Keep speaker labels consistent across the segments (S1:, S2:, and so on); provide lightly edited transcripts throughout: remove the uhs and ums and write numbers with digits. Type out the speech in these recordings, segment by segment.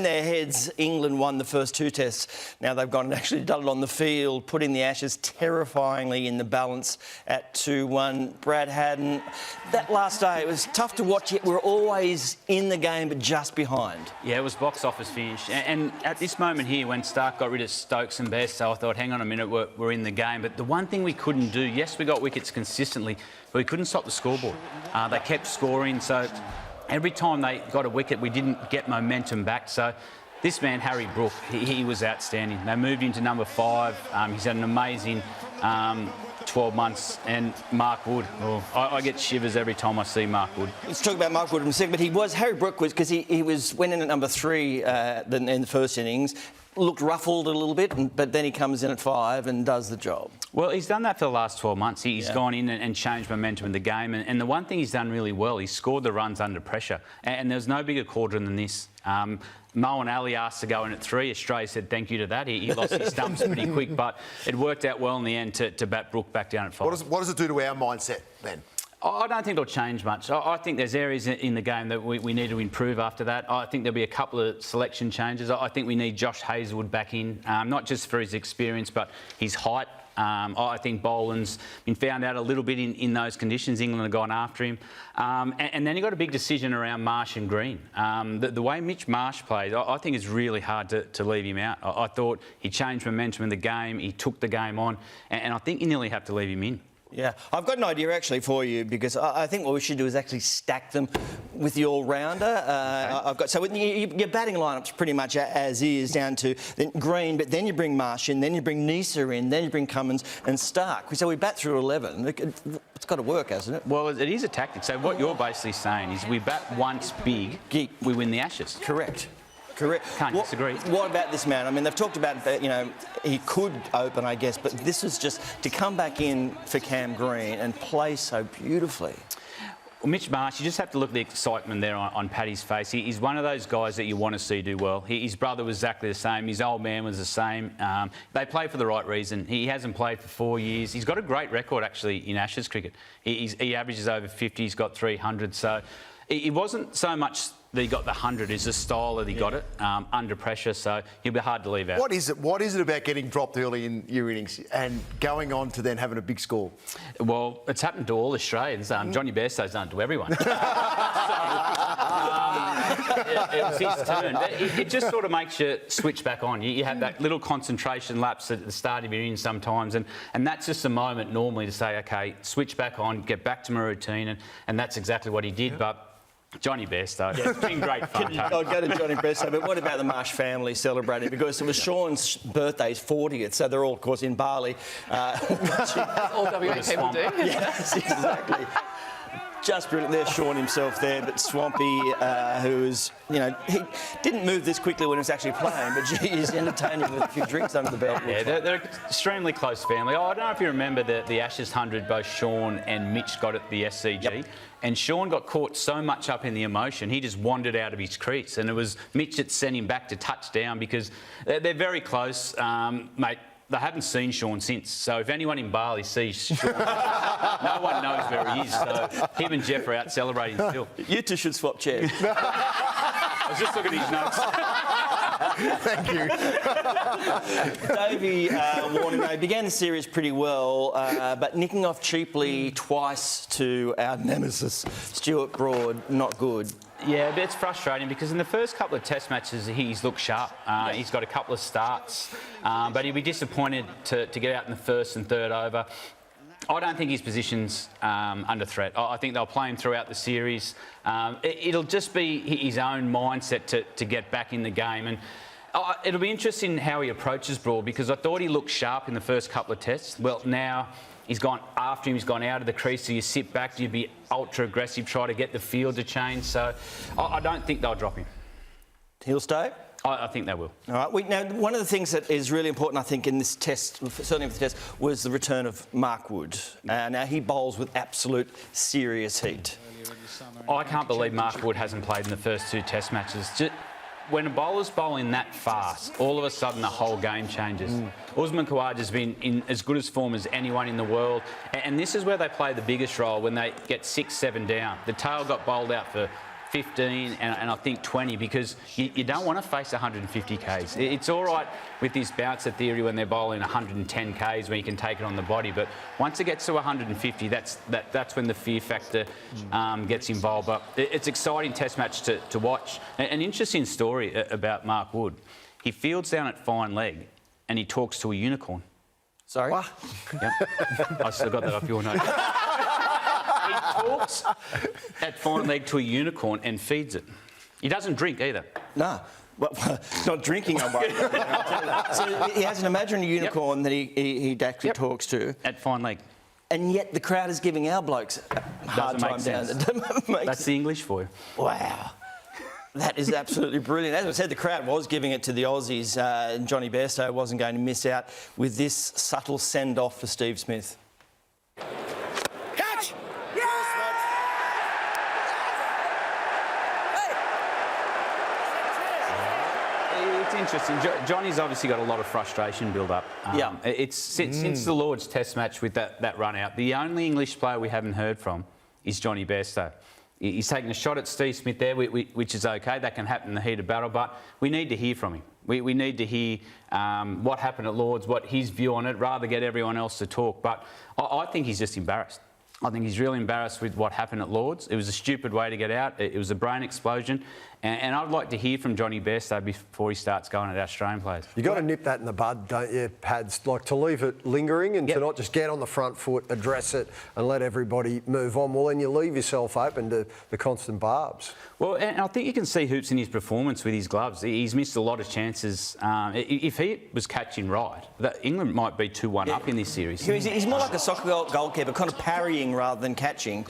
S1: their heads, England won the first 2 tests. Now they've gone and actually done it on the field, putting the Ashes terrifyingly in the balance at 2-1. Brad Haddon, that last day, it was tough to watch, yet we're always in the game, but just behind.
S2: Yeah, it was box office finish. And at this moment here, when Stark got rid of Stokes and Bairstow, I thought, hang on a minute, we're in the game. But the one thing we couldn't do, yes, we got wickets consistently, but we couldn't stop the scoreboard. They kept scoring, so every time they got a wicket, we didn't get momentum back. So this man, Harry Brook, he was outstanding. They moved into number 5. He's had an amazing 12 months. And Mark Wood, I get shivers every time I see Mark Wood.
S1: Let's talk about Mark Wood in a second, but Harry Brook was, because he went in at number 3 in the first innings, looked ruffled a little bit, but then he comes in at 5 and does the job.
S2: Well, he's done that for the last 12 months. He's gone in and changed momentum in the game. And the one thing he's done really well, he's scored the runs under pressure. And there's no bigger cauldron than this. Moeen Ali asked to go in at 3. Australia said thank you to that. He lost his stumps pretty quick, but it worked out well in the end to bat Brook back down at 5.
S3: What does it do to our mindset, Ben?
S2: I don't think it'll change much. I think there's areas in the game that we need to improve after that. I think there'll be a couple of selection changes. I think we need Josh Hazlewood back in, not just for his experience, but his height. I think Boland's been found out a little bit in those conditions. England have gone after him. And then you've got a big decision around Marsh and Green. The way Mitch Marsh plays, I think it's really hard to leave him out. I thought he changed momentum in the game, he took the game on, and I think you nearly have to leave him in.
S1: Yeah, I've got an idea actually for you, because I think what we should do is actually stack them with the all-rounder. So your batting lineup's pretty much as is, down to then Green, but then you bring Marsh in, then you bring Nisa in, then you bring Cummins and Stark. So we bat through 11. It's got to work, hasn't it?
S2: Well, it is a tactic. So what you're basically saying is we bat once big, we win the Ashes.
S1: Correct.
S2: Can't disagree.
S1: What about this man? I mean, they've talked about that, he could open, I guess, but this was just to come back in for Cam Green and play so beautifully.
S2: Well, Mitch Marsh, you just have to look at the excitement there on Paddy's face. He's one of those guys that you want to see do well. His brother was exactly the same. His old man was the same. They play for the right reason. He hasn't played for 4 years. He's got a great record, actually, in Ashes cricket. He averages over 50. He's got 300. So it wasn't so much that he got the 100, is the style that he got it, under pressure, so he'll be hard to leave out.
S3: What is it about getting dropped early in your innings and going on to then having a big score?
S2: Well, it's happened to all Australians. Johnny Bairstow's done it to everyone. It was his turn. It just sort of makes you switch back on. You have that little concentration lapse at the start of your innings sometimes, and that's just a moment normally to say, OK, switch back on, get back to my routine, and that's exactly what he did. But Johnny Bairstow, it's been great fun.
S1: I'll go to Johnny Bairstow, but what about the Marsh family celebrating? Because it was Sean's birthday's 40th, so they're all, of course, in Bali.
S4: All WA people do.
S1: Yes, exactly. Just brilliant. There's Sean himself there, but Swampy, who is, he didn't move this quickly when he was actually playing, but he's entertaining with a few drinks under the belt.
S2: Yeah, they're an extremely close family. I don't know if you remember the Ashes 100, both Sean and Mitch got at the SCG. Yep. And Sean got caught so much up in the emotion, he just wandered out of his crease. And it was Mitch that sent him back to touchdown, because they're very close, mate. They haven't seen Sean since, so if anyone in Bali sees Sean, no one knows where he is. So him and Jeff are out celebrating still.
S1: You two should swap chairs.
S2: I was just looking at his
S3: Thank you.
S1: Davey Warner, they began the series pretty well, but nicking off cheaply twice to our nemesis, Stuart Broad, not good.
S2: Yeah, but it's frustrating because in the first couple of Test matches he's looked sharp. He's got a couple of starts, but he'll be disappointed to get out in the first and third over. I don't think his position's under threat. I think they'll play him throughout the series. It'll just be his own mindset to get back in the game. And it'll be interesting how he approaches Broad, because I thought he looked sharp in the first couple of tests. Well, now he's gone after him, he's gone out of the crease, so you sit back, you'd be ultra-aggressive, try to get the field to change. So I don't think they'll drop him.
S1: He'll stay?
S2: I think they will.
S1: All right. Now, one of the things that is really important, I think, in this test, certainly with the test, was the return of Mark Wood. Now, he bowls with absolute serious heat.
S2: I can't believe Mark Wood hasn't played in the first 2 test matches. When a bowler's bowling that fast, all of a sudden the whole game changes. Usman Khawaja's been in as good as form as anyone in the world, and this is where they play the biggest role, when they get 6-7 down. The tail got bowled out for 15 and I think 20, because you don't want to face 150 Ks. It's all right with this bouncer theory when they're bowling 110 Ks when you can take it on the body, but once it gets to 150, that's when the fear factor gets involved. But it's an exciting test match to watch. An interesting story about Mark Wood. He fields down at fine leg and he talks to a unicorn.
S1: Sorry?
S2: Yep. I still got that off your note. He talks at fine leg to a unicorn and feeds it. He doesn't drink either.
S1: No. Well, not drinking, I'm worried. So he has an imaginary unicorn that he actually talks to.
S2: At fine leg.
S1: And yet the crowd is giving our blokes a hard time down.
S2: That's the English for you.
S1: Wow. That is absolutely brilliant. As I said, the crowd was giving it to the Aussies. And Johnny Bairstow wasn't going to miss out with this subtle send-off for Steve Smith.
S5: Catch!
S2: It's interesting. Johnny's obviously got a lot of frustration build up. It's since the Lord's Test match with that run out. The only English player we haven't heard from is Johnny Bairstow. He's taking a shot at Steve Smith there, which is okay. That can happen in the heat of battle, but we need to hear from him. We need to hear what happened at Lord's, what his view on it, rather get everyone else to talk. But I think he's just embarrassed. I think he's really embarrassed with what happened at Lord's. It was a stupid way to get out. It was a brain explosion. And I'd like to hear from Johnny Bairstow before he starts going at Australian players.
S6: You've got to nip that in the bud, don't you, Pads? Like, to leave it lingering and to not just get on the front foot, address it and let everybody move on. Well, then you leave yourself open to the constant barbs.
S2: Well, and I think you can see Hoops in his performance with his gloves. He's missed a lot of chances. If he was catching right, England might be 2-1 up in this series.
S1: He's more like a soccer goalkeeper, kind of parrying rather than catching.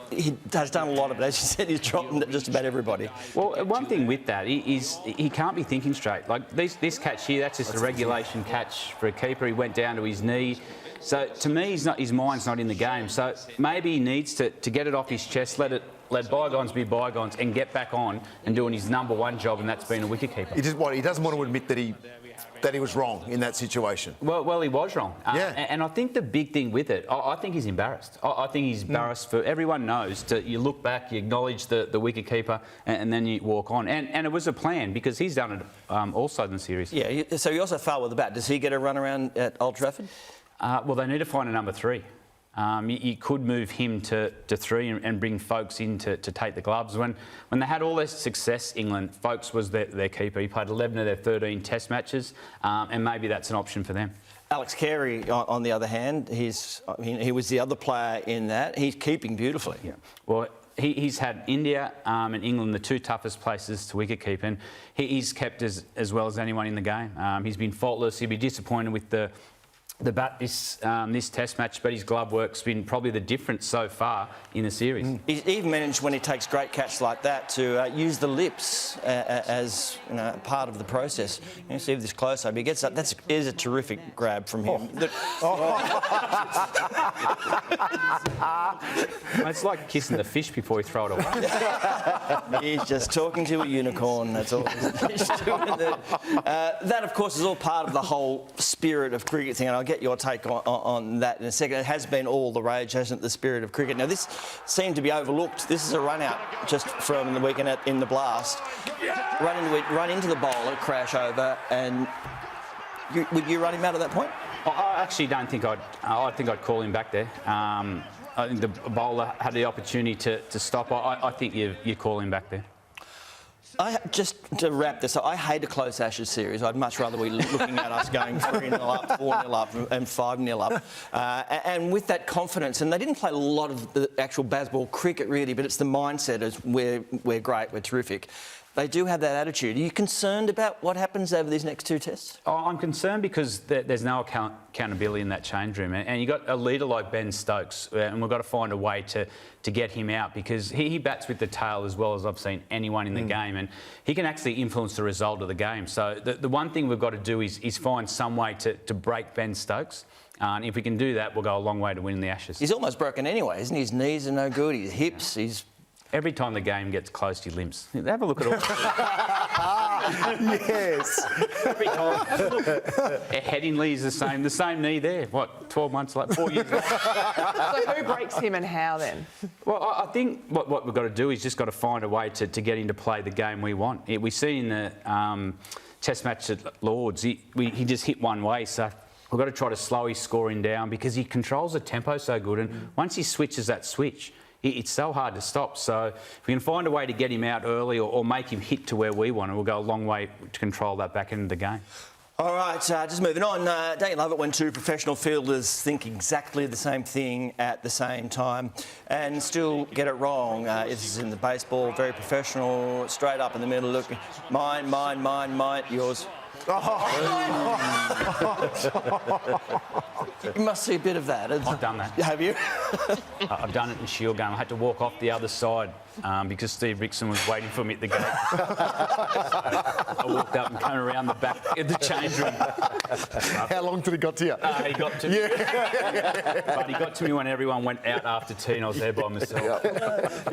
S1: He has done a lot of it. As you said, he's dropped just about everybody.
S2: Well, one thing with that is he can't be thinking straight. Like this catch here, that's just a regulation catch for a keeper. He went down to his knee. So to me, his mind's not in the game. So maybe he needs to get it off his chest, let bygones be bygones, and get back on and doing his number one job, and that's being a wicketkeeper.
S3: He doesn't want to admit that he was wrong in that situation.
S2: Well, he was wrong.
S3: Yeah.
S2: And I think the big thing with it, I think he's embarrassed. I think he's embarrassed for everyone knows. You look back, you acknowledge the wicketkeeper, and then you walk on. And it was a plan because he's done it also in the series.
S1: Yeah, so he also fell with the bat. Does he get a run around at Old Trafford?
S2: Well, they need to find a number 3. You could move him to 3 and bring Folkes in to take the gloves. When they had all their success, England, Folkes was their keeper. He played 11 of their 13 Test matches, and maybe that's an option for them.
S1: Alex Carey, on the other hand, he was the other player in that. He's keeping beautifully.
S2: Yeah. Well, he's had India and England the 2 toughest places to wicket keep, and he's kept as well as anyone in the game. He's been faultless. He'd be disappointed with the bat this Test match, but his glove work's been probably the difference so far in the series.
S1: He's even managed, when he takes great catch like that, to use the lips as part of the process. You see this close up, he gets up. That is a terrific grab from him.
S2: It's like kissing the fish before you throw it away.
S1: He's just talking to a unicorn. That's all. He's doing that, of course, is all part of the whole spirit of cricket thing. And I'll get your take on that in a second. It has been all the rage, hasn't it, the spirit of cricket? Now, this seemed to be overlooked. This is a run out just from the weekend in the blast. Run into the bowler, crash over, and would you run him out at that point?
S2: I actually don't think I think I'd call him back there. I think the bowler had the opportunity to stop. I think you call him back there.
S1: Just to wrap this up, I hate a close Ashes series. I'd much rather be looking at us going 3-0 up, 4-0 up and 5-0 up. And with that confidence, and they didn't play a lot of the actual baseball cricket really, but it's the mindset as we're great, we're terrific. They do have that attitude. Are you concerned about what happens over these next 2 tests?
S2: I'm concerned because there's no accountability in that change room. And you've got a leader like Ben Stokes, and we've got to find a way to get him out because he bats with the tail as well as I've seen anyone in the game, and he can actually influence the result of the game. So the one thing we've got to do is find some way to break Ben Stokes. And if we can do that, we'll go a long way to winning the Ashes.
S1: He's almost broken anyway, isn't he? His knees are no good, his hips, he's...
S2: Every time the game gets close, he limps. Have a look at all.
S3: Yes.
S2: Headingley's the same knee there. What, 12 months later, 4 years later?
S4: So who breaks him and how then?
S2: Well, I think what we've got to do is just got to find a way to get him to play the game we want. We see in the Test match at Lords, he just hit one way, so we've got to try to slow his scoring down because he controls the tempo so good, and once he switches that switch, it's so hard to stop. So if we can find a way to get him out early or make him hit to where we want, we'll go a long way to control that back end of the game.
S1: All right, just moving on. Don't you love it when two professional fielders think exactly the same thing at the same time and still get it wrong? This is in the baseball, very professional, straight up in the middle, look, mine, yours. You must see a bit of that.
S2: I've done that.
S1: Have you?
S2: I've done it in the Shield game. I had to walk off the other side because Steve Rickson was waiting for me at the gate. I walked up and came around the back of the change room.
S3: How long till he got to you?
S2: He got to me. But he got to me when everyone went out after tea and I was there by myself.